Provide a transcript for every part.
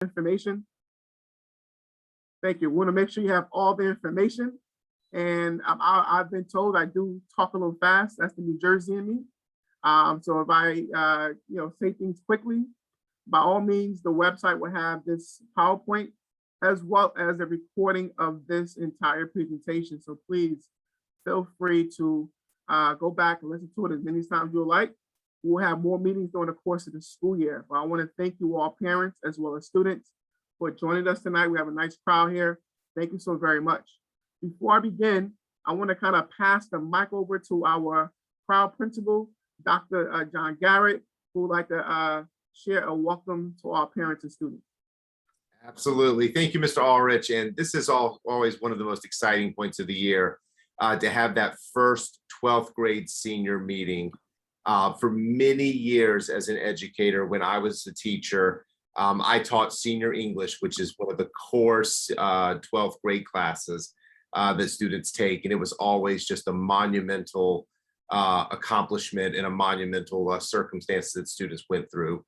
information. Thank you. We want to make sure you have all the information. And I've been told I do talk a little fast. That's the New Jersey in me. So if I, say things quickly, by all means, the website will have this PowerPoint as well as a recording of this entire presentation. So please feel free to go back and listen to it as many times you like. We'll have more meetings during the course of the school year. But I want to thank you all parents as well as students for joining us tonight. We have a nice crowd here. Thank you so very much. Before I begin, I want to kind of pass the mic over to our proud principal, Dr. John Garrett, who would like to share a welcome to our parents and students. Absolutely. Thank you, Mr. Ulrich. And this is always one of the most exciting points of the year to have that first 12th grade senior meeting. For many years as an educator, when I was a teacher, I taught senior English, which is one of the core 12th grade classes that students take. And it was always just a monumental accomplishment and a monumental circumstance that students went through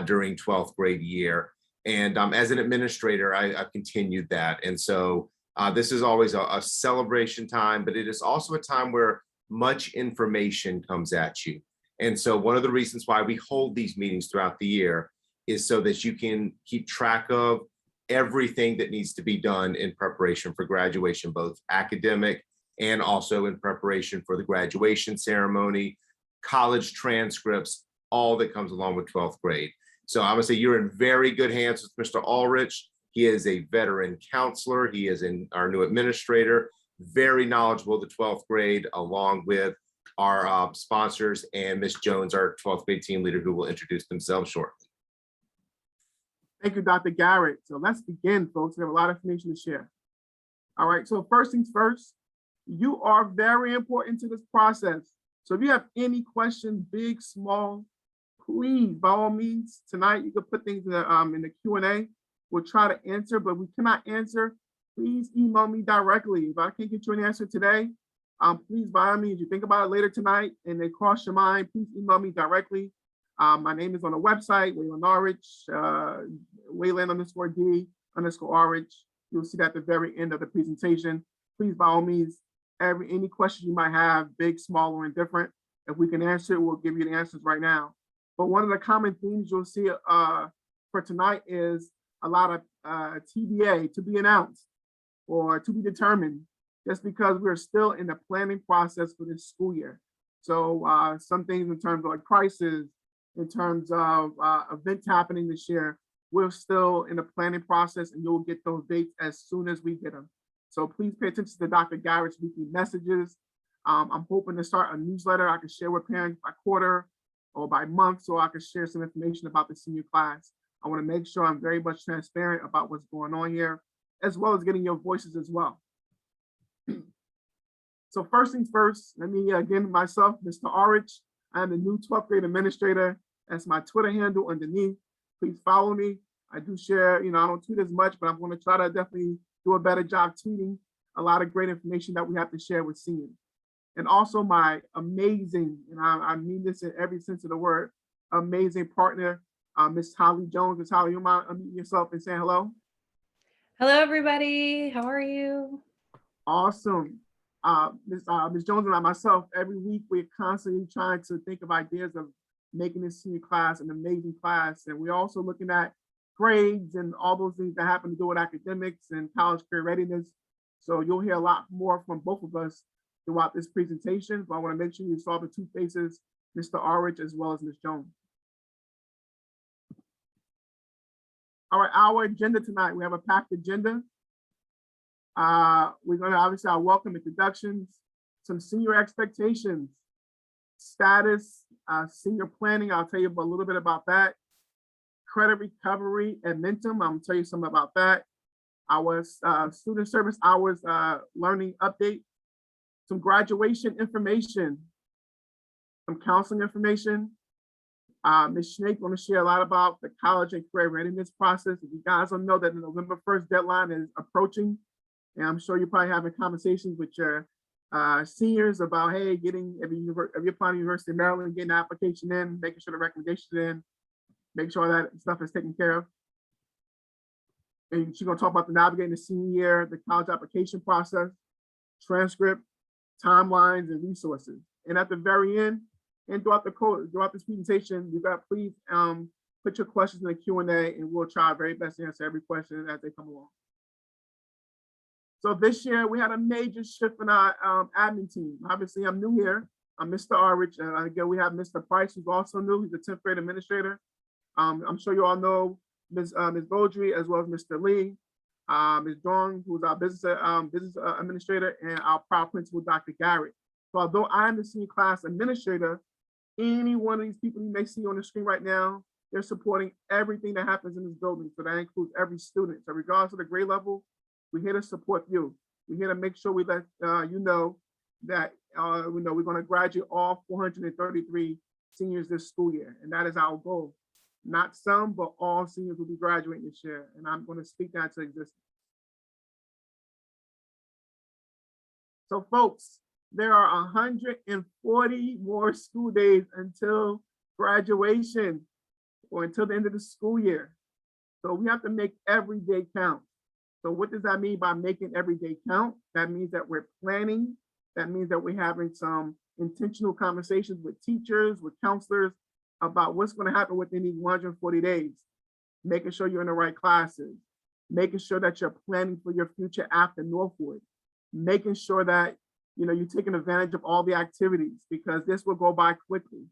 during 12th grade year. And as an administrator, I've continued that. And so this is always a celebration time, but it is also a time where much information comes at you. And so one of the reasons why we hold these meetings throughout the year is so that you can keep track of everything that needs to be done in preparation for graduation, both academic and also in preparation for the graduation ceremony, college transcripts, all that comes along with 12th grade. So I'm gonna say you're in very good hands with Mr. Ulrich. He is a veteran counselor. He is our new administrator, very knowledgeable of the 12th grade, along with our sponsors and Ms. Jones, our 12th grade team leader, who will introduce themselves shortly. Thank you, Dr. Garrett. So let's begin, folks. We have a lot of information to share. All right, so first things first, you are very important to this process. So if you have any questions, big, small, please, by all means, tonight you can put things in the Q&A. We'll try to answer, but we cannot answer. Please email me directly. If I can't get you an answer today, please, by all means, you think about it later tonight and they cross your mind, please email me directly. My name is on the website, Wayland Ulrich, Wayland_D_Ulrich. You'll see that at the very end of the presentation. Please, by all means, any questions you might have, big, small, or indifferent, if we can answer it, we'll give you the answers right now. But one of the common themes you'll see for tonight is a lot of TBA, to be announced, or to be determined, just because we're still in the planning process for this school year. So some things in terms of like prices, in terms of events happening this year, we're still in the planning process, and you'll get those dates as soon as we get them. So please pay attention to Dr. Garrett's weekly messages. I'm hoping to start a newsletter I can share with parents by quarter or by month, so I can share some information about the senior class. I want to make sure I'm very much transparent about what's going on here, as well as getting your voices as well. So first things first, let me again myself, Mr. Ulrich. I am the new 12th grade administrator. That's my Twitter handle underneath. Please follow me. I do share, I don't tweet as much, but I'm going to try to definitely do a better job tweeting a lot of great information that we have to share with seniors. And also my amazing, and I mean this in every sense of the word, amazing partner, Ms. Holly Jones. Ms. Holly, you mind unmuting yourself and saying hello? Hello, everybody. How are you? Awesome. Ms. Jones and myself, every week we're constantly trying to think of ideas of making this senior class an amazing class. And we're also looking at grades and all those things that happen to do with academics and college career readiness. So you'll hear a lot more from both of us throughout this presentation, but I want to make sure you saw the two faces, Mr. Ulrich as well as Ms. Jones. All right, our agenda tonight, we have a packed agenda. We're going to obviously our welcome introductions, some senior expectations, status, senior planning. I'll tell you a little bit about that. Credit recovery and Mentum, I'm going to tell you something about that. Our student service hours learning update, some graduation information, some counseling information. Ms. Snake going to share a lot about the college and career readiness process. If you guys don't know that the November 1st deadline is approaching, and I'm sure you're probably having conversations with your seniors about, hey, if you're applying to University of Maryland, getting the application in, making sure the recommendations in, make sure that stuff is taken care of. And she's gonna talk about the navigating the senior year, the college application process, transcript, timelines, and resources. And at the very end, and throughout this presentation, you got please put your questions in the Q&A, and we'll try our very best to answer every question as they come along. So this year we had a major shift in our admin team. Obviously, I'm new here. I'm Mr. Arich, and again we have Mr. Price, who's also new. He's a 10th grade administrator. I'm sure you all know Ms. Beaudry as well as Mr. Lee, Ms. Dong, who's our business administrator, and our proud principal, Dr. Garrett. So although I'm the senior class administrator, any one of these people you may see on the screen right now, they're supporting everything that happens in this building. So that includes every student. So regardless of the grade level, we're here to support you. We're here to make sure we let you know that we know we're going to graduate all 433 seniors this school year, and that is our goal. Not some, but all seniors will be graduating this year, and I'm going to speak that to existence. So folks, there are 140 more school days until graduation or until the end of the school year. So we have to make every day count. So what does that mean by making every day count? That means that we're planning. That means that we're having some intentional conversations with teachers, with counselors about what's going to happen within these 140 days, making sure you're in the right classes, making sure that you're planning for your future after Northwood, making sure that you're taking advantage of all the activities, because this will go by quickly.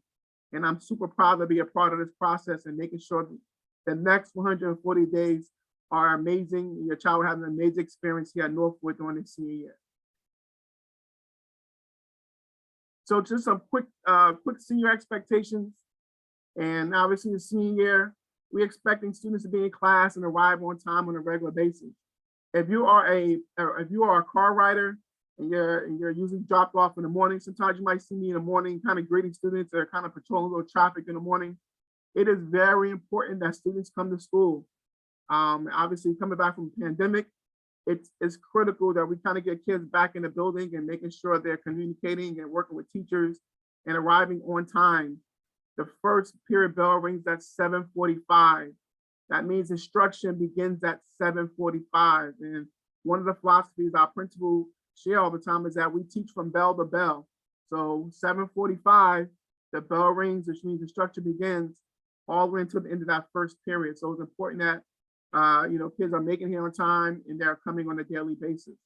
And I'm super proud to be a part of this process and making sure that the next 140 days are amazing. Your child will have an amazing experience here at Northwood during the senior year. So just some quick senior expectations. And obviously the senior year, we're expecting students to be in class and arrive on time on a regular basis. If you are a car rider and you're usually dropped off in the morning, sometimes you might see me in the morning kind of greeting students or kind of patrolling a little traffic in the morning. It is very important that students come to school. Obviously coming back from the pandemic, it's critical that we kind of get kids back in the building and making sure they're communicating and working with teachers and arriving on time. The first period bell rings at 7:45. That means instruction begins at 7:45. And one of the philosophies our principal share all the time is that we teach from bell to bell. So 7:45, the bell rings, which means instruction begins all the way until the end of that first period. So it's important that kids are making it here on time and they're coming on a daily basis.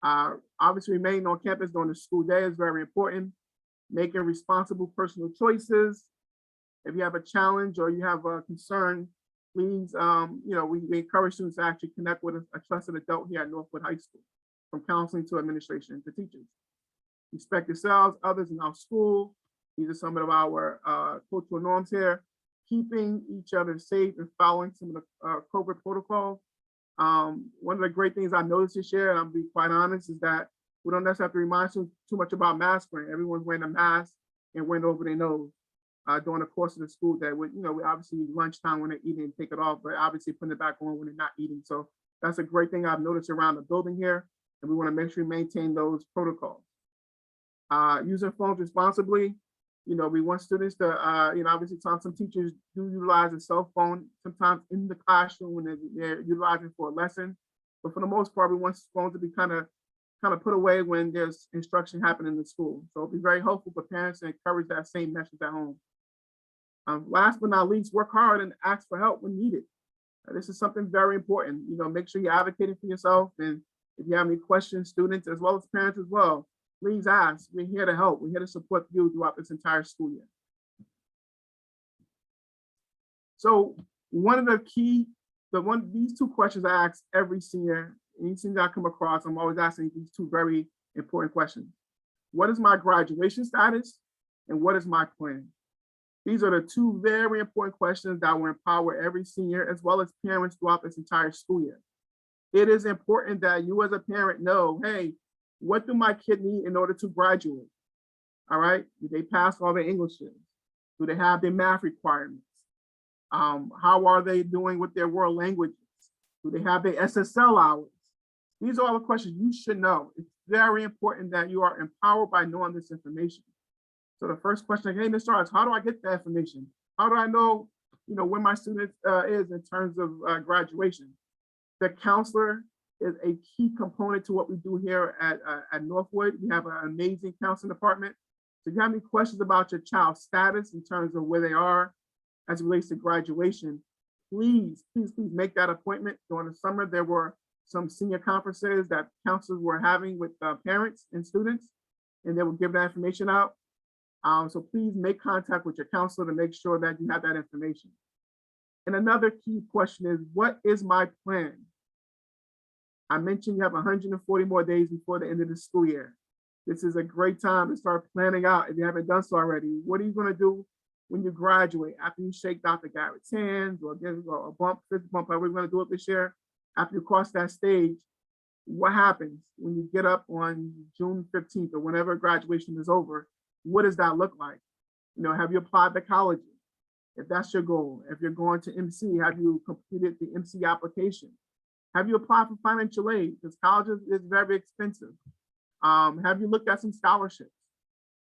Obviously, remaining on campus during the school day is very important. Making responsible personal choices. If you have a challenge or you have a concern, please, we encourage students to actually connect with a trusted adult here at Northwood High School, from counseling to administration to teachers. Respect yourselves, others in our school. These are some of our cultural norms here. Keeping each other safe and following some of the COVID protocols. One of the great things I noticed this year, and I'll be quite honest, is that we don't necessarily have to remind too much about mask wearing. Everyone's wearing a mask and wearing it over their nose during the course of the school day. We obviously lunchtime when they're eating, take it off, but obviously putting it back on when they're not eating. So that's a great thing I've noticed around the building here, and we want to make sure we maintain those protocols. Using phones responsibly. We want students to, obviously some teachers do utilize a cell phone sometimes in the classroom when they're utilizing for a lesson. But for the most part, we want phones to be kind of put away when there's instruction happening in the school. So it'll be very helpful for parents to encourage that same message at home. Last but not least, work hard and ask for help when needed. This is something very important. Make sure you're advocating for yourself. And if you have any questions, students as well as parents as well, please ask. We're here to help. We're here to support you throughout this entire school year. So one of the these two questions I ask every senior, any senior I come across, I'm always asking these two very important questions. What is my graduation status? And what is my plan? These are the two very important questions that will empower every senior as well as parents throughout this entire school year. It is important that you as a parent know, hey, what do my kid need in order to graduate? All right, do they pass all their Englishes? Do they have their math requirements? How are they doing with their world languages? Do they have their SSL hours? These are all the questions you should know. It's very important that you are empowered by knowing this information. So the first question, hey, Mr. Arts, how do I get that information? How do I know, where my student is in terms of graduation? The counselor is a key component to what we do here at Northwood. We have an amazing counseling department. So if you have any questions about your child's status in terms of where they are as it relates to graduation, please make that appointment. During the summer, there were some senior conferences that counselors were having with parents and students, and they will give that information out. So please make contact with your counselor to make sure that you have that information. And another key question is, what is my plan? I mentioned you have 140 more days before the end of the school year. This is a great time to start planning out if you haven't done so already. What are you going to do when you graduate? After you shake Dr. Garrett's hands or give a bump, fist bump, however we're going to do it this year, after you cross that stage, what happens when you get up on June 15th or whenever graduation is over? What does that look like? You know, have you applied to colleges? If that's your goal. If you're going to MC, have you completed the MC application? Have you applied for financial aid? Because college is very expensive. Have you looked at some scholarships?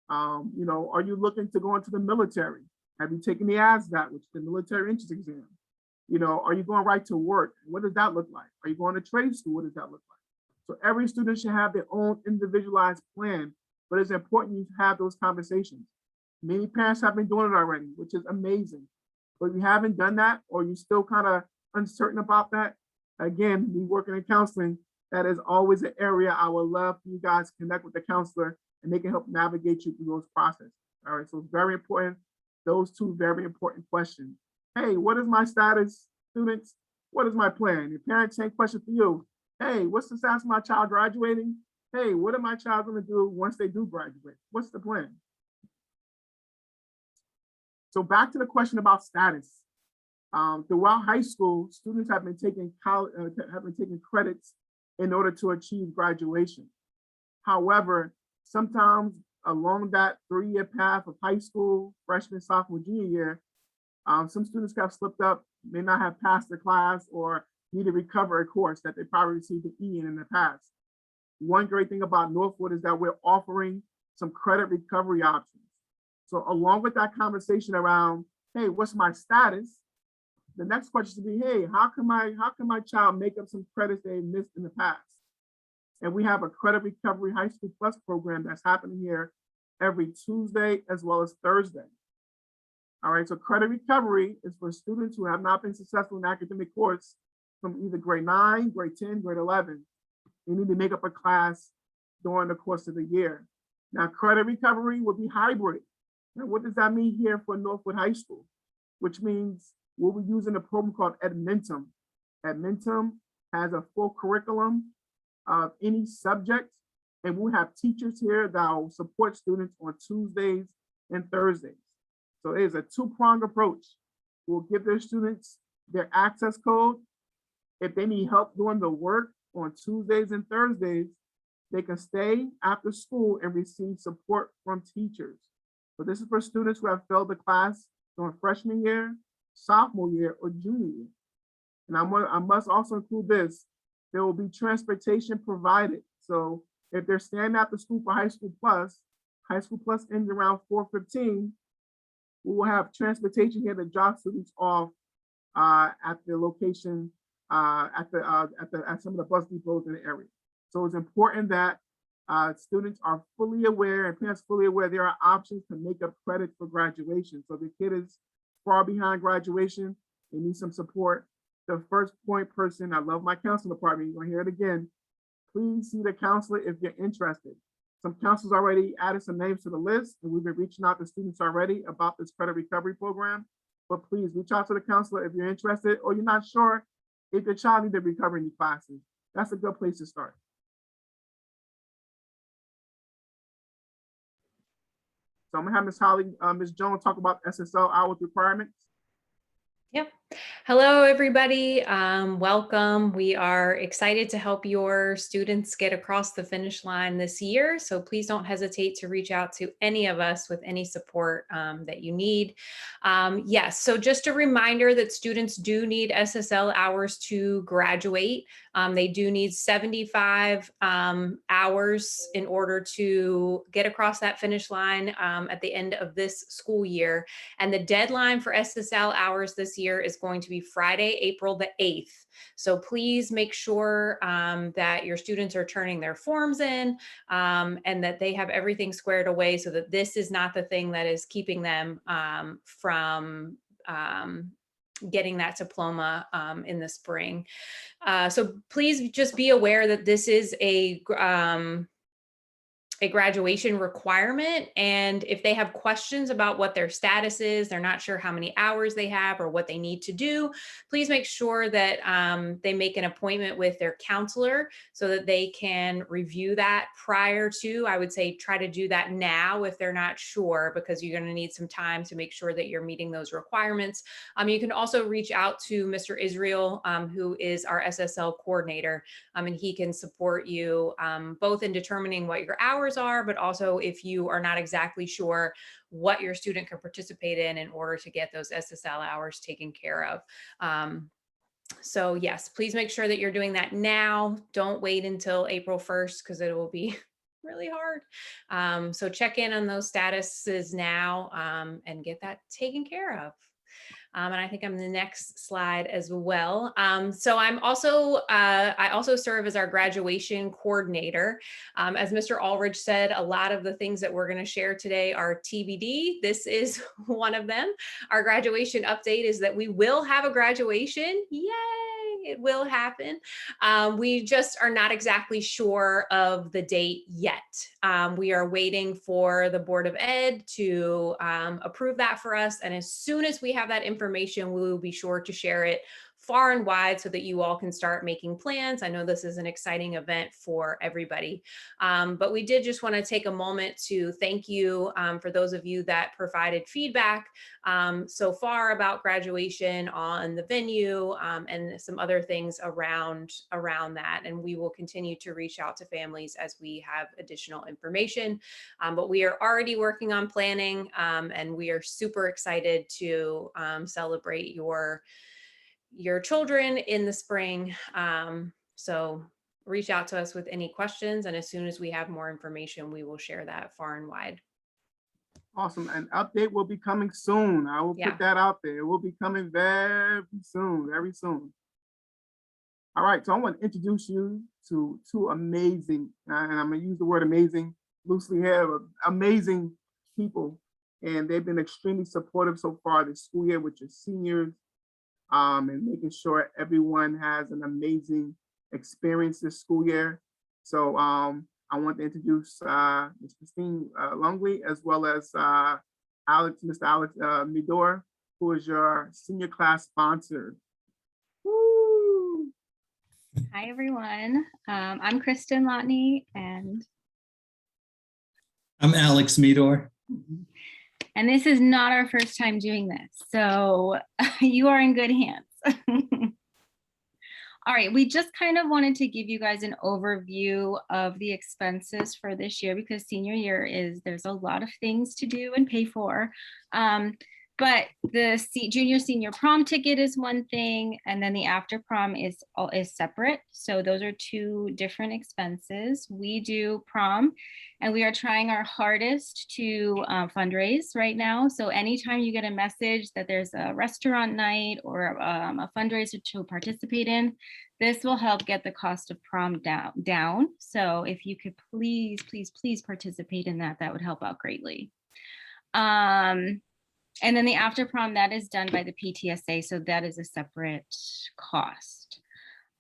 You know, are you looking to go into the military? Have you taken the ASVAT, which is the military entrance exam? You know, are you going right to work? What does that look like? Are you going to trade school? What does that look like? So every student should have their own individualized plan, but it's important you have those conversations. Many parents have been doing it already, which is amazing. But if you haven't done that, or you're still kind of uncertain about that, again, me working in counseling, that is always an area I would love for you guys to connect with the counselor and they can help navigate you through those processes. All right, so it's very important. Those two very important questions. Hey, what is my status, students? What is my plan? Your parents, same question for you. Hey, what's the status of my child graduating? Hey, what are my child going to do once they do graduate? What's the plan? So back to the question about status. Throughout high school, students have been taking credits in order to achieve graduation. However, sometimes along that 3-year path of high school, freshman, sophomore, junior year, some students got slipped up, may not have passed their class or need to recover a course that they probably received an E in the past. One great thing about Northwood is that we're offering some credit recovery options. So along with that conversation around, hey, what's my status? The next question should be, hey, how can my child make up some credits they missed in the past? And we have a credit recovery high school plus program that's happening here every Tuesday as well as Thursday. All right, so credit recovery is for students who have not been successful in academic course from either grade 9, grade 10, grade 11. You need to make up a class during the course of the year. Now, credit recovery will be hybrid. Now, what does that mean here for Northwood High School? Which means we'll be using a program called Edmentum. Edmentum has a full curriculum of any subject, and we'll have teachers here that will support students on Tuesdays and Thursdays. So it is a two-pronged approach. We'll give their students their access code. If they need help doing the work on Tuesdays and Thursdays, they can stay after school and receive support from teachers. So this is for students who have failed the class during freshman year, sophomore year, or junior year. And I must also include this. There will be transportation provided. So if they're staying after school for High School Plus ends around 4:15, we will have transportation here to drop students off at the location, at some of the bus depots in the area. So it's important that students are fully aware and parents fully aware there are options to make up credit for graduation. So if the kid is far behind graduation, they need some support. The first point person, I love my counseling department, you're gonna hear it again. Please see the counselor if you're interested. Some counselors already added some names to the list, and we've been reaching out to students already about this credit recovery program. But please reach out to the counselor if you're interested or you're not sure if your child needs to recover any classes. That's a good place to start. So I'm gonna have Ms. Holly, Ms. Jones talk about SSL hours requirements. Yep. Hello, everybody. Welcome. We are excited to help your students get across the finish line this year. So please don't hesitate to reach out to any of us with any support that you need. Yes, so just a reminder that students do need SSL hours to graduate. They do need 75 hours in order to get across that finish line at the end of this school year. And the deadline for SSL hours this year is is going to be Friday, April the 8th. So please make sure that your students are turning their forms in and that they have everything squared away so that this is not the thing that is keeping them from getting that diploma in the spring. So please just be aware that this is a graduation requirement. And if they have questions about what their status is, they're not sure how many hours they have or what they need to do, please make sure that they make an appointment with their counselor so that they can review that prior to. I would say try to do that now if they're not sure, because you're going to need some time to make sure that you're meeting those requirements. You can also reach out to Mr. Israel, who is our SSL coordinator, and he can support you both in determining what your hours are, but also if you are not exactly sure what your student can participate in order to get those SSL hours taken care of. So yes, please make sure that you're doing that now. Don't wait until April 1st because it will be really hard. So check in on those statuses now and get that taken care of. And I think I'm the next slide as well. So I also serve as our graduation coordinator. As Mr. Ulrich said, a lot of the things that we're going to share today are TBD. This is one of them. Our graduation update is that we will have a graduation. Yay! It will happen. We just are not exactly sure of the date yet. We are waiting for the Board of Ed to approve that for us. And as soon as we have that information, we will be sure to share it far and wide so that you all can start making plans. I know this is an exciting event for everybody. But we did just want to take a moment to thank you for those of you that provided feedback so far about graduation on the venue and some other things around that. And we will continue to reach out to families as we have additional information. But we are already working on planning and we are super excited to celebrate your children in the spring. So reach out to us with any questions. And as soon as we have more information, we will share that far and wide. Awesome. An update will be coming soon. I will put that out there. It will be coming very soon, very soon. All right, so I want to introduce you to two amazing, and I'm going to use the word amazing loosely here, amazing people. And they've been extremely supportive so far this school year with your seniors and making sure everyone has an amazing experience this school year. So I want to introduce Ms. Christine Longley, as well as Mr. Alex Midor, who is your senior class sponsor. Woo! Hi, everyone. I'm Kristen Lotney, and I'm Alex Midor. And this is not our first time doing this, so you are in good hands. All right, we just kind of wanted to give you guys an overview of the expenses for this year because senior year there's a lot of things to do and pay for. But the junior senior prom ticket is one thing, and then the after prom is separate. So those are two different expenses. We do prom, and we are trying our hardest to fundraise right now. So anytime you get a message that there's a restaurant night or a fundraiser to participate in, this will help get the cost of prom down. So if you could please, please, please participate in that, that would help out greatly. And then the after prom, that is done by the PTSA, so that is a separate cost.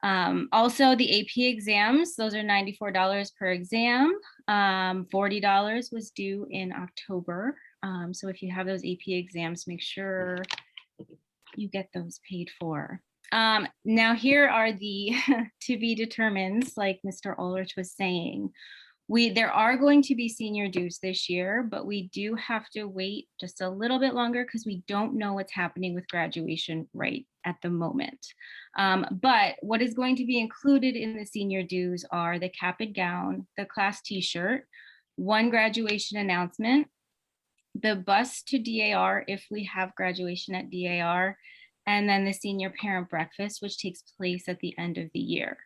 Also, the AP exams, those are $94 per exam. $40 was due in October. So if you have those AP exams, make sure you get those paid for. Now here are the to be determined, like Mr. Ulrich was saying. There are going to be senior dues this year, but we do have to wait just a little bit longer because we don't know what's happening with graduation right at the moment. But what is going to be included in the senior dues are the cap and gown, the class t-shirt, one graduation announcement, the bus to DAR if we have graduation at DAR, and then the senior parent breakfast, which takes place at the end of the year.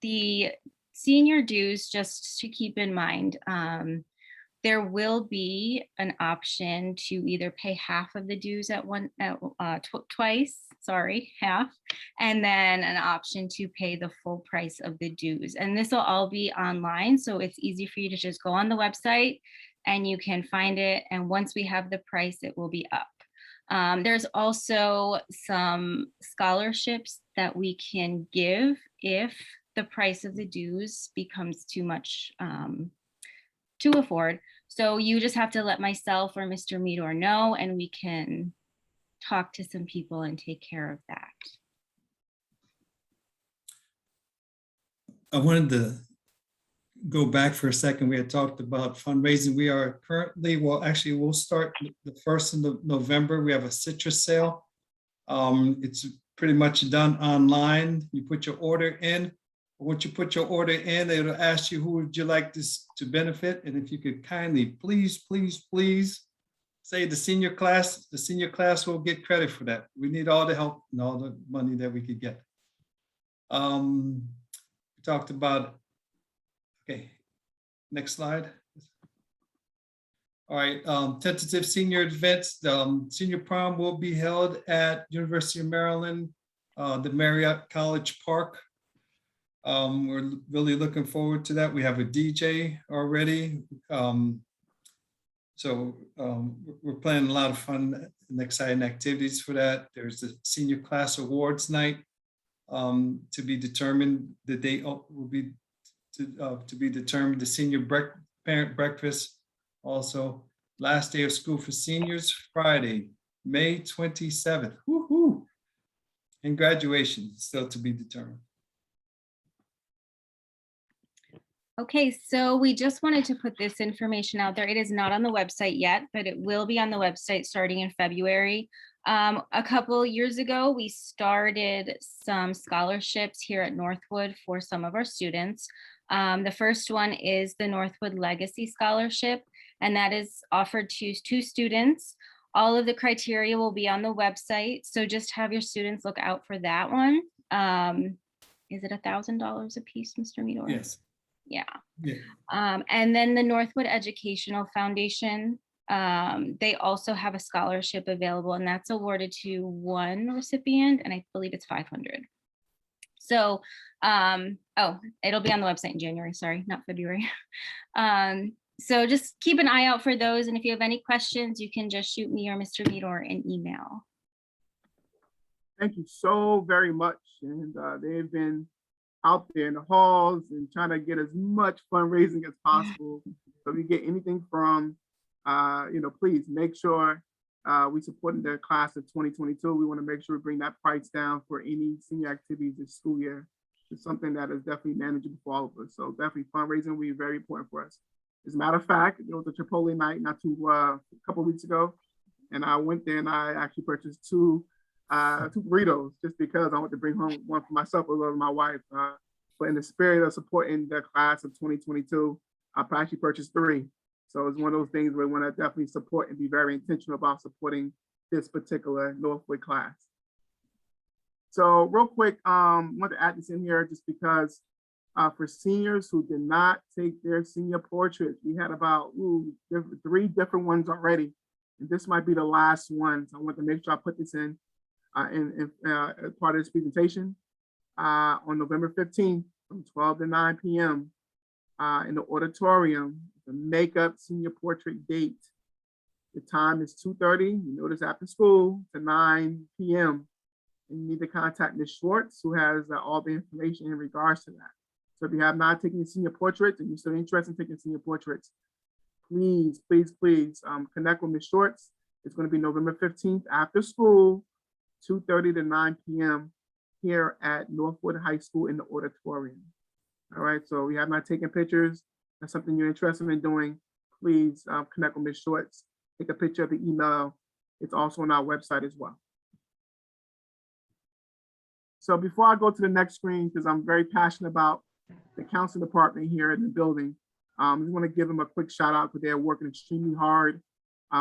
The senior dues, just to keep in mind, There will be an option to either pay half of the dues twice, half, and then an option to pay the full price of the dues. And this will all be online, so it's easy for you to just go on the website and you can find it. And once we have the price, it will be up. There's also some scholarships that we can give if the price of the dues becomes too much to afford. So you just have to let myself or Mr. Meador know, and we can talk to some people and take care of that. I wanted to go back for a second. We had talked about fundraising. We are currently, well, actually, we'll start the 1st of November. We have a citrus sale. It's pretty much done online. You put your order in. Once you put your order in, it'll ask you who would you like this to benefit. And if you could kindly, please say the senior class will get credit for that. We need all the help and all the money that we could get. We talked about, okay, next slide. All right, tentative senior events. The senior prom will be held at University of Maryland, the Marriott College Park. We're really looking forward to that. We have a DJ already. We're planning a lot of fun and exciting activities for that. There's the senior class awards night to be determined. The date will be to be determined. The senior parent breakfast also. Last day of school for seniors, Friday, May 27th. Woohoo! And graduation still to be determined. Okay, so we just wanted to put this information out there. It is not on the website yet, but it will be on the website starting in February. A couple years ago, we started some scholarships here at Northwood for some of our students. The first one is the Northwood Legacy Scholarship, and that is offered to 2 students. All of the criteria will be on the website, so just have your students look out for that one. Is it $1,000 a piece, Mr. Meador? Yes. Yeah. Yeah. And then the Northwood Educational Foundation, they also have a scholarship available, and that's awarded to 1 recipient, and I believe it's $500. So, it'll be on the website in January, sorry, not February. So just keep an eye out for those, and if you have any questions, you can just shoot me or Mr. Meador an email. Thank you so very much. And they've been out there in the halls and trying to get as much fundraising as possible. So if you get anything from, please make sure we supporting the class of 2022. We want to make sure we bring that price down for any senior activities this school year. It's something that is definitely manageable for all of us. So definitely fundraising will be very important for us. As a matter of fact, there was a Chipotle night a couple of weeks ago, and I went there and I actually purchased two burritos just because I want to bring home one for myself as well as my wife. But in the spirit of supporting the class of 2022, I actually purchased 3. So it's one of those things where we want to definitely support and be very intentional about supporting this particular Northwood class. So real quick, I want to add this in here just because for seniors who did not take their senior portraits, we had about 3 different ones already. And this might be the last one. So I want to make sure I put this in as part of this presentation on November 15th from 12 to 9 p.m. In the auditorium, the makeup senior portrait date. The time is 2:30. You notice after school to 9 p.m. And you need to contact Ms. Schwartz, who has all the information in regards to that. So if you have not taken senior portraits and you're still interested in taking senior portraits, please connect with Ms. Schwartz. It's going to be November 15th after school, 2:30 to 9 p.m. here at Northwood High School in the auditorium. All right, so we have not taken pictures. That's something you're interested in doing. Please connect with Ms. Schwartz. Take a picture of the email. It's also on our website as well. So before I go to the next screen, because I'm very passionate about the counseling department here in the building, I just want to give them a quick shout out because they're working extremely hard,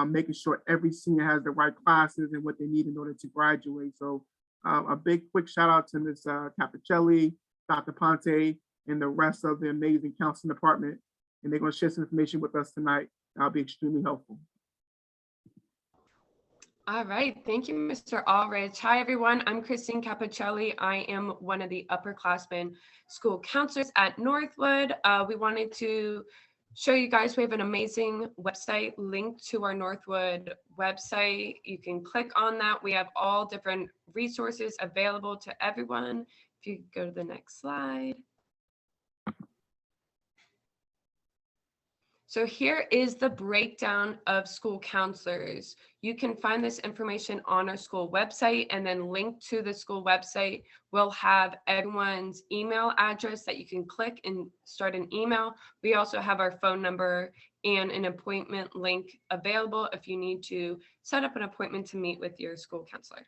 making sure every senior has the right classes and what they need in order to graduate. So a big quick shout out to Ms. Capicelli, Dr. Ponte, and the rest of the amazing counseling department. And they're going to share some information with us tonight. That'll be extremely helpful. All right, thank you, Mr. Allrich. Hi, everyone. I'm Christine Capicelli. I am one of the upperclassmen school counselors at Northwood. We wanted to show you guys we have an amazing website linked to our Northwood website. You can click on that. We have all different resources available to everyone. If you go to the next slide. So here is the breakdown of school counselors. You can find this information on our school website, and then linked to the school website, we'll have everyone's email address that you can click and start an email. We also have our phone number and an appointment link available if you need to set up an appointment to meet with your school counselor.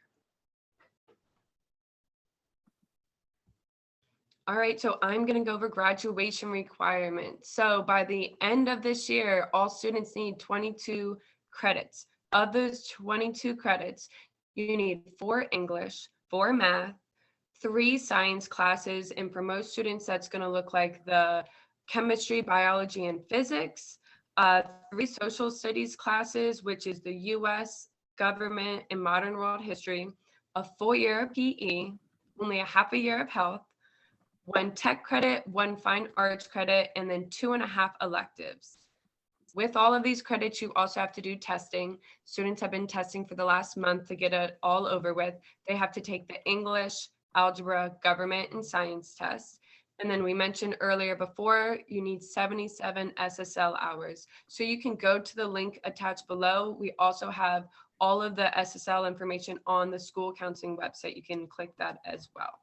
All right, so I'm going to go over graduation requirements. So by the end of this year, all students need 22 credits. Of those 22 credits, you need 4 English, 4 math, 3 science classes, and for most students, that's going to look like the chemistry, biology, and physics, 3 social studies classes, which is the US, government, and modern world history, a full year of PE, only a half a year of health, 1 tech credit, 1 fine arts credit, and then 2.5 electives. With all of these credits, you also have to do testing. Students have been testing for the last month to get it all over with. They have to take the English, algebra, government, and science tests. And then we mentioned earlier before, you need 77 SSL hours. So you can go to the link attached below. We also have all of the SSL information on the school counseling website. You can click that as well.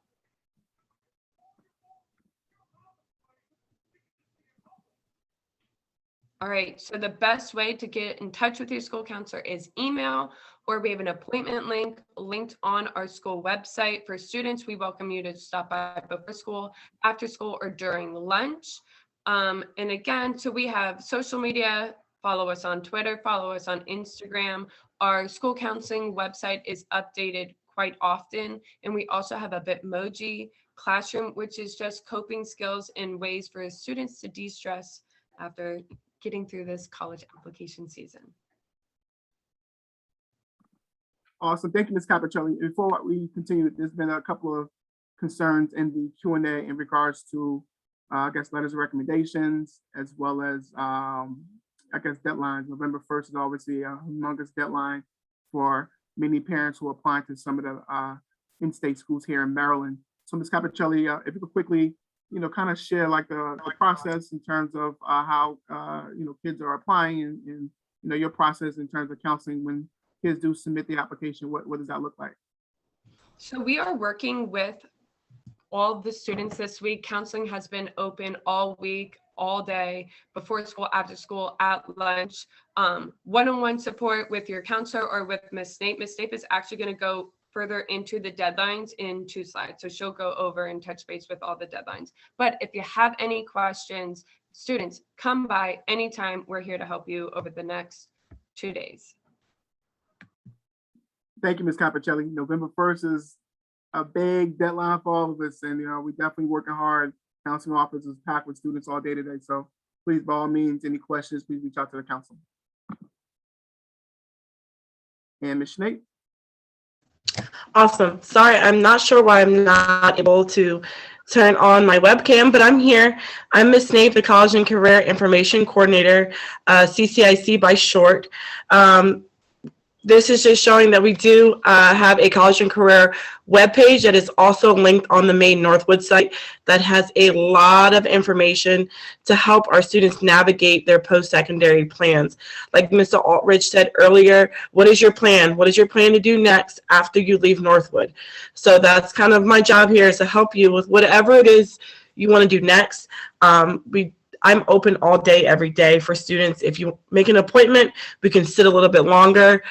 All right, so the best way to get in touch with your school counselor is email, or we have an appointment link linked on our school website. For students, we welcome you to stop by before school, after school, or during lunch. And again, so we have social media. Follow us on Twitter, follow us on Instagram. Our school counseling website is updated quite often. And we also have a Bitmoji classroom, which is just coping skills and ways for students to de-stress after getting through this college application season. Awesome. Thank you, Ms. Capicelli. Before we continue, there's been a couple of concerns in the Q&A in regards to, I guess, letters of recommendations, as well as, I guess, deadlines. November 1st is obviously a humongous deadline for many parents who are applying to some of the in-state schools here in Maryland. So, Ms. Capicelli, if you could quickly, kind of share like the process in terms of how, kids are applying and your process in terms of counseling when kids do submit the application. What does that look like? So we are working with all of the students this week. Counseling has been open all week, all day, before school, after school, at lunch. One-on-one support with your counselor or with Ms. Snape. Ms. Snape is actually going to go further into the deadlines in 2 slides. So she'll go over and touch base with all the deadlines. But if you have any questions, students, come by anytime. We're here to help you over the next 2 days. Thank you, Ms. Capicelli. November 1st is a big deadline for all of us. And, we're definitely working hard. Counseling office is packed with students all day today. So please, by all means, any questions, please reach out to the council. And Ms. Snape. Awesome. Sorry, I'm not sure why I'm not able to turn on my webcam, but I'm here. I'm Ms. Snape, the College and Career Information Coordinator, CCIC by short. This is just showing that we do have a college and career webpage that is also linked on the main Northwood site that has a lot of information to help our students navigate their post-secondary plans. Like Mr. Allrich said earlier, what is your plan? What is your plan to do next after you leave Northwood? So that's kind of my job here, is to help you with whatever it is you want to do next. I'm open all day, every day for students. If you make an appointment, we can sit a little bit longer.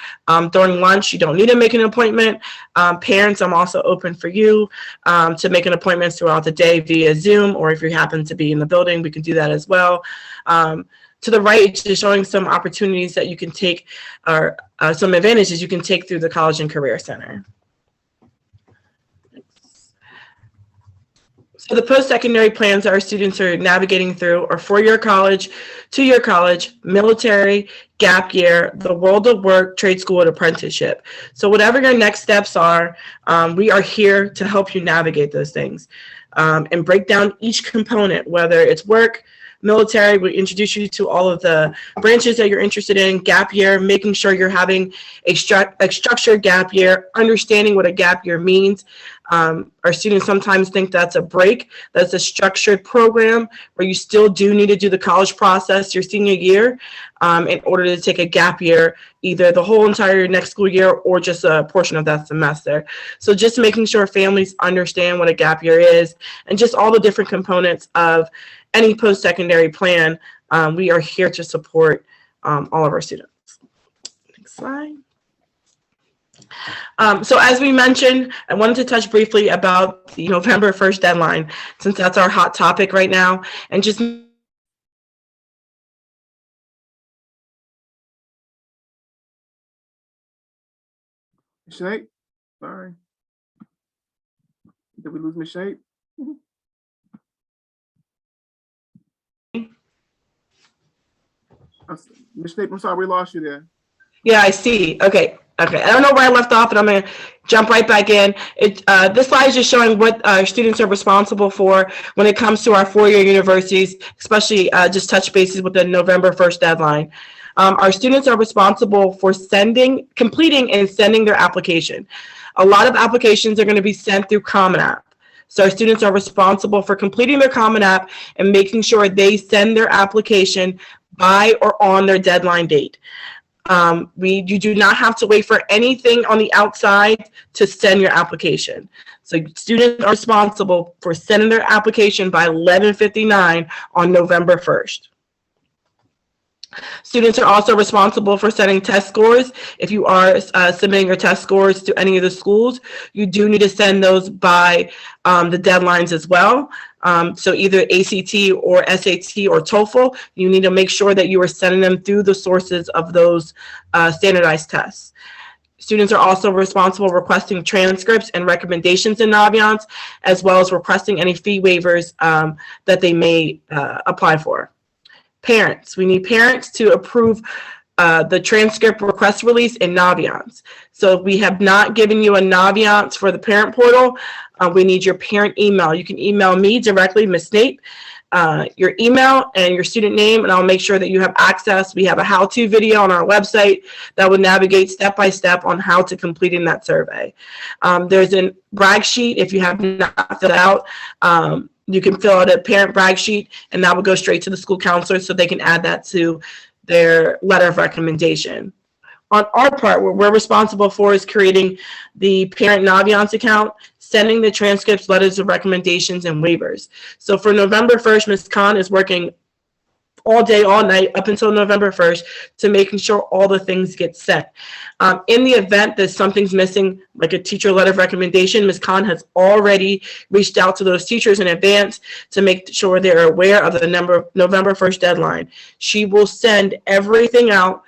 During lunch, you don't need to make an appointment. Parents, I'm also open for you to make an appointment throughout the day via Zoom, or if you happen to be in the building, we can do that as well. To the right, it's just showing some opportunities that you can take, or some advantages you can take through the College and Career Center. So the post-secondary plans our students are navigating through are 4-year college, 2-year college, military, gap year, the world of work, trade school, and apprenticeship. So whatever your next steps are, we are here to help you navigate those things and break down each component, whether it's work, military. We introduce you to all of the branches that you're interested in, gap year, making sure you're having a structured gap year, understanding what a gap year means. Our students sometimes think that's a break. That's a structured program where you still do need to do the college process your senior year in order to take a gap year, either the whole entire next school year or just a portion of that semester. So just making sure families understand what a gap year is and just all the different components of any post-secondary plan. We are here to support all of our students. Next slide. So as we mentioned, I wanted to touch briefly about the November 1st deadline, since that's our hot topic right now, and just Ms. Shake, sorry. Did we lose Ms. Shake? Ms. Shake, I'm sorry, we lost you there. yeah, I see. Okay. I don't know where I left off, and I'm going to jump right back in. This slide is just showing what our students are responsible for when it comes to our four-year universities, especially just touch bases with the November 1st deadline. Our students are responsible for completing and sending their application. A lot of applications are going to be sent through Common App. So our students are responsible for completing their Common App and making sure they send their application by or on their deadline date. You do not have to wait for anything on the outside to send your application. So students are responsible for sending their application by 11:59 on November 1st. Students are also responsible for sending test scores. If you are submitting your test scores to any of the schools, you do need to send those by the deadlines as well. So either ACT or SAT or TOEFL, you need to make sure that you are sending them through the sources of those standardized tests. Students are also responsible for requesting transcripts and recommendations in Naviance, as well as requesting any fee waivers that they may apply for. Parents, we need parents to approve the transcript request release in Naviance. So if we have not given you a Naviance for the parent portal, we need your parent email. You can email me directly, Ms. Snape, your email and your student name, and I'll make sure that you have access. We have a how-to video on our website that will navigate step-by-step on how to completing that survey. There's a brag sheet if you have not filled out. You can fill out a parent brag sheet, and that will go straight to the school counselor so they can add that to their letter of recommendation. On our part, what we're responsible for is creating the parent Naviance account, sending the transcripts, letters of recommendations, and waivers. So for November 1st, Ms. Khan is working all day, all night, up until November 1st, to making sure all the things get sent. In the event that something's missing, like a teacher letter of recommendation, Ms. Khan has already reached out to those teachers in advance to make sure they're aware of the November 1st deadline. She will send everything out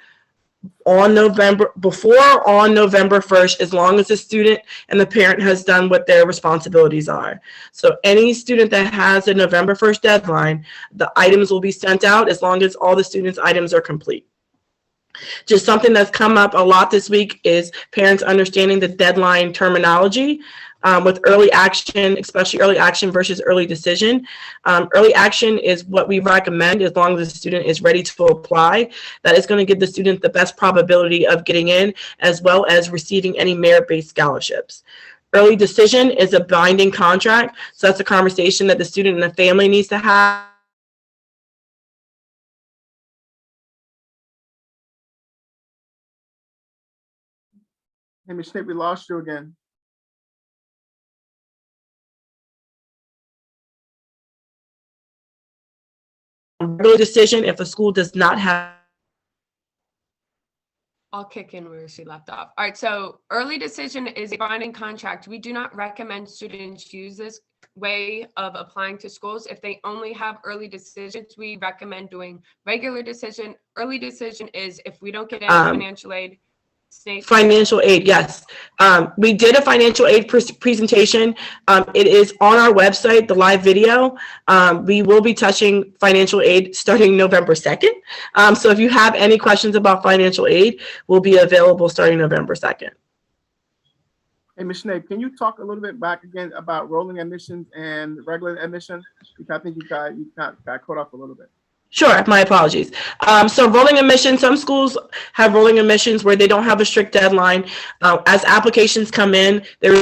on November 1st, as long as the student and the parent has done what their responsibilities are. So any student that has a November 1st deadline, the items will be sent out as long as all the students' items are complete. Just something that's come up a lot this week is parents understanding the deadline terminology. With early action, especially early action versus early decision. Early action is what we recommend as long as the student is ready to apply. That is going to give the student the best probability of getting in, as well as receiving any merit-based scholarships. Early decision is a binding contract, so that's a conversation that the student and the family needs to have. Hey, Ms. Snape, we lost you again. Early decision if a school does not have. I'll kick in where she left off. All right, so early decision is a binding contract. We do not recommend students use this way of applying to schools. If they only have early decisions, we recommend doing regular decision. Early decision is if we don't get any financial aid, Snape? Financial aid, yes. We did a financial aid presentation. It is on our website, the live video. We will be touching financial aid starting November 2nd. So if you have any questions about financial aid, we'll be available starting November 2nd. Hey, Ms. Snape, can you talk a little bit back again about rolling admissions and regular admission? Because I think you got caught up a little bit. Sure, my apologies. So rolling admissions, some schools have rolling admissions where they don't have a strict deadline. As applications come in, there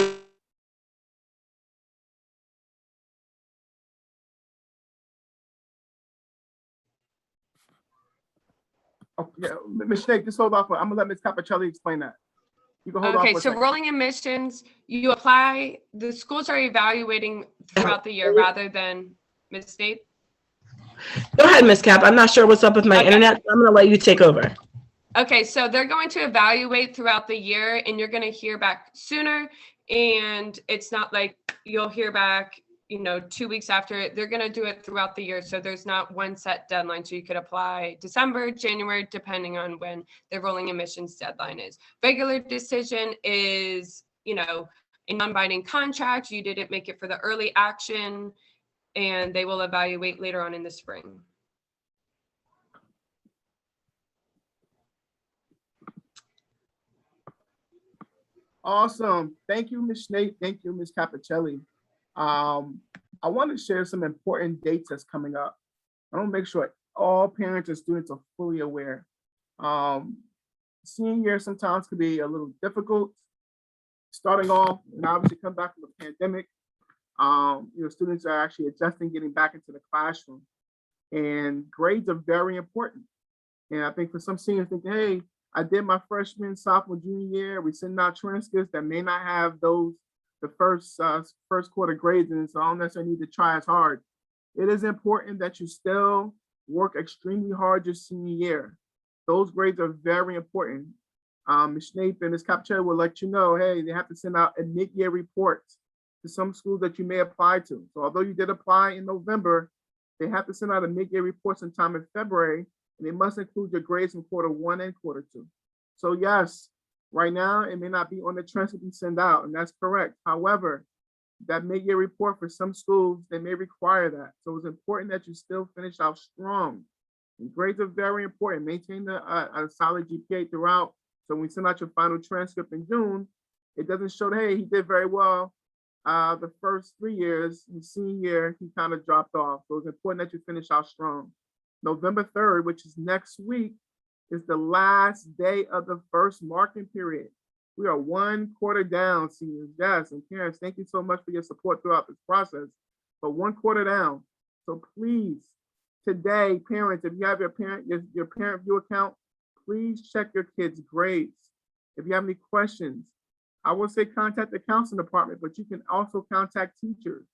Oh, yeah, Ms. Snape, just hold off. I'm gonna let Ms. Capicelli explain that. You can hold on Okay, for a so second. rolling admissions, you apply, the schools are evaluating throughout the year rather than Ms. Snape. Go ahead, Ms. Cap. I'm not sure what's up with my Okay. internet. So I'm going to let you take over. Okay, so they're going to evaluate throughout the year and you're going to hear back sooner. And it's not like you'll hear back, 2 weeks after. They're going to do it throughout the year. So there's not one set deadline. So you could apply December, January, depending on when the rolling admissions deadline is. Regular decision is, a non-binding contract. You didn't make it for the early action and they will evaluate later on in the spring. Awesome. Thank you, Ms. Snape. Thank you, Ms. Capicelli. I want to share some important dates that's coming up. I want to make sure all parents and students are fully aware. Senior year sometimes can be a little difficult. Starting off, and obviously come back from the pandemic, students are actually adjusting, getting back into the classroom. And grades are very important. And I think for some seniors thinking, hey, I did my freshman, sophomore, junior year. We send out transcripts that may not have the first quarter grades in it, so I don't necessarily need to try as hard. It is important that you still work extremely hard your senior year. Those grades are very important. Ms. Snape and Ms. Capicelli will let you know, hey, they have to send out a mid-year report to some schools that you may apply to. So although you did apply in November, they have to send out a mid-year report sometime in February. And they must include your grades from quarter 1 and quarter 2. So yes, right now it may not be on the transcript you send out, and that's correct. However, that mid-year report for some schools, they may require that. So it's important that you still finish out strong. And grades are very important. Maintain a solid GPA throughout. So when we send out your final transcript in June, it doesn't show, hey, he did very well. The first 3 years, his senior year, he kind of dropped off. So it's important that you finish out strong. November 3rd, which is next week, is the last day of the first marking period. We are 1 quarter down, seniors. Yes, and parents, thank you so much for your support throughout this process. But 1 quarter down. So please, today, parents, if you have your parent view account, please check your kids' grades. If you have any questions, I will say contact the counseling department, but you can also contact teachers.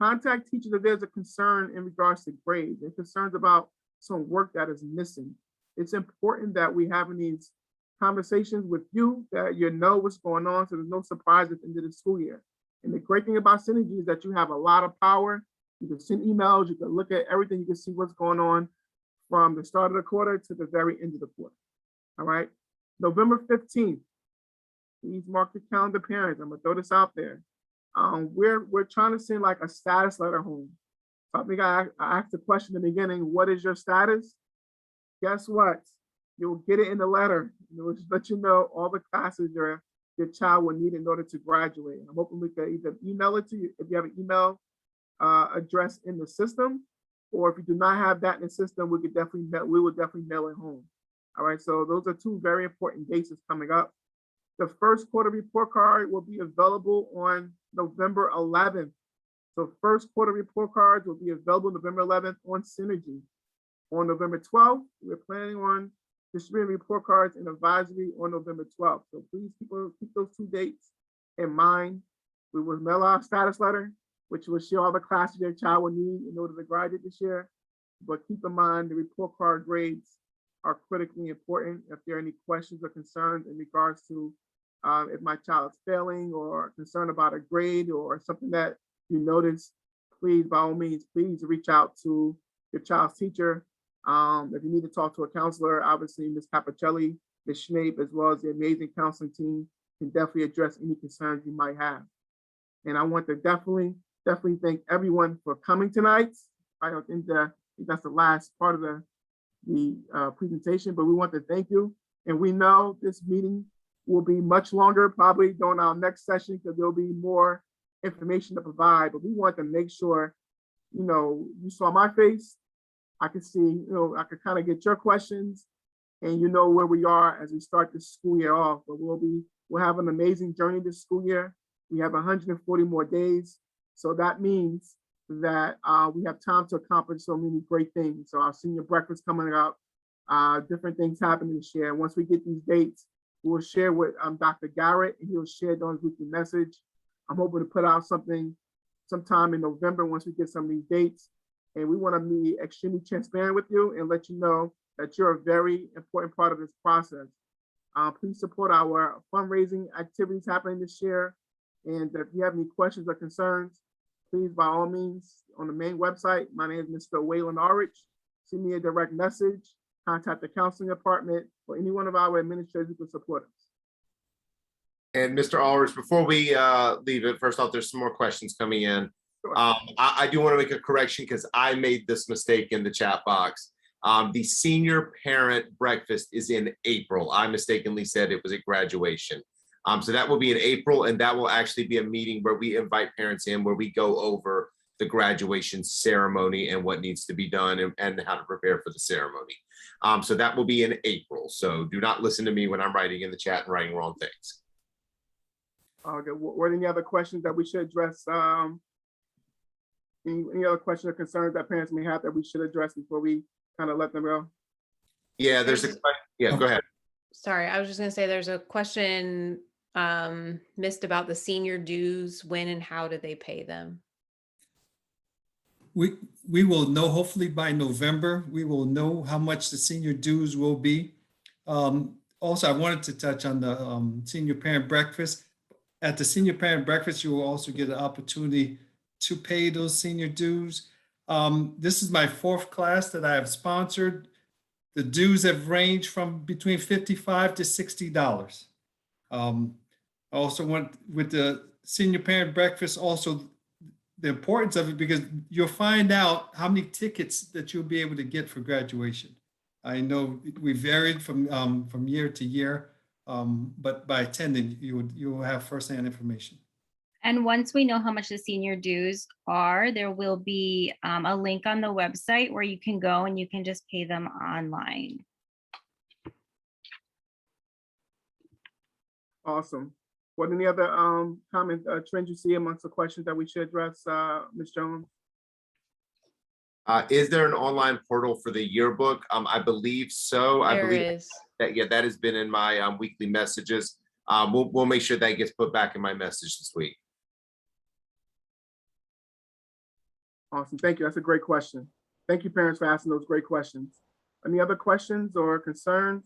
Contact teachers if there's a concern in regards to grades and concerns about some work that is missing. It's important that we having these conversations with you, that you know what's going on, so there's no surprise at the end of the school year. And the great thing about Synergy is that you have a lot of power. You can send emails, you can look at everything, you can see what's going on from the start of the quarter to the very end of the quarter. All right, November 15th. Please mark your calendar, parents. I'm gonna throw this out there. We're trying to send like a status letter home. So I think I asked the question in the beginning, what is your status? Guess what? You'll get it in the letter. It'll just let you know all the classes your child will need in order to graduate. I'm hoping we can either email it to you if you have an email address in the system, or if you do not have that in the system, we will definitely mail it home. All right, so those are 2 very important dates that's coming up. The first quarter report card will be available on November 11th. So first quarter report cards will be available November 11th on Synergy. On November 12th, we're planning on distributing report cards and advisory on November 12th. So please keep those 2 dates in mind. We will mail our status letter, which will show all the classes your child will need in order to graduate this year. But keep in mind the report card grades are critically important. If there are any questions or concerns in regards to if my child is failing or concerned about a grade or something that you notice, please, by all means, please reach out to your child's teacher. If you need to talk to a counselor, obviously Ms. Capicelli Ms. Schnape, as well as the amazing counseling team, can definitely address any concerns you might have. And I want to definitely thank everyone for coming tonight. I think that's the last part of the presentation, but we want to thank you. And we know this meeting will be much longer, probably during our next session, because there'll be more information to provide, but we want to make sure, you saw my face. I can see, I could kind of get your questions, and you know where we are as we start this school year off. But we'll have an amazing journey this school year. We have 140 more days. So that means that we have time to accomplish so many great things. So our senior breakfast coming up, different things happening this year. And once we get these dates, we'll share with Dr. Garrett, and he'll share it on his weekly message. I'm hoping to put out something sometime in November once we get some of these dates. And we want to be extremely transparent with you and let you know that you're a very important part of this process. Please support our fundraising activities happening this year. And if you have any questions or concerns, please, by all means, on the main website, my name is Mr. Waylon Orich. Send me a direct message, contact the counseling department, or any one of our administrators who can support us. And Mr. Ulrich, before we leave it, first off, there's some more questions coming in. Sure. I do want to make a correction because I made this mistake in the chat box. The senior parent breakfast is in April. I mistakenly said it was at graduation. So that will be in April, and that will actually be a meeting where we invite parents in, where we go over the graduation ceremony and what needs to be done and how to prepare for the ceremony. So that will be in April. So do not listen to me when I'm writing in the chat and writing wrong things. Okay, were there any other questions that we should address? Any other questions or concerns that parents may have that we should address before we kind of let them go? Yeah, there's a, yeah, go ahead. Sorry, I was just gonna say there's a question missed about the senior dues. When and how do they pay them? We will know, hopefully by November, we will know how much the senior dues will be. Also, I wanted to touch on the senior parent breakfast. At the senior parent breakfast, you will also get an opportunity to pay those senior dues. This is my 4th class that I have sponsored. The dues have ranged from between $55 to $60. I also went with the senior parent breakfast, also the importance of it, because you'll find out how many tickets that you'll be able to get for graduation. I know we varied from year to year, but by attending, you will have firsthand information. And once we know how much the senior dues are, there will be a link on the website where you can go and you can just pay them online. Awesome. What any other comment trends you see amongst the questions that we should address, Ms. Jones? Is there an online portal for the yearbook? I believe so. I There believe is. that, yeah, that has been in my weekly messages. We'll make sure that gets put back in my message this week. Awesome. Thank you. That's a great question. Thank you, parents, for asking those great questions. Any other questions or concerns?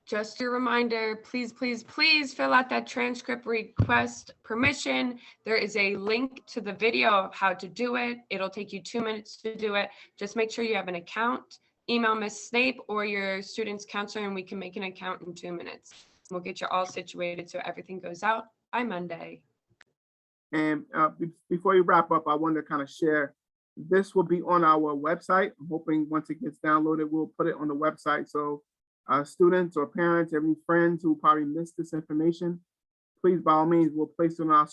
Just a reminder, please, please, please fill out that transcript request permission. There is a link to the video of how to do it. It'll take you 2 minutes to do it. Just make sure you have an account. Email Ms. Snape or your student's counselor and we can make an account in 2 minutes. We'll get you all situated so everything goes out by Monday. And before you wrap up, I want to kind of share, this will be on our website. I'm hoping once it gets downloaded, we'll put it on the website. So students or parents, any friends who probably missed this information, please, by all means, we'll place it on our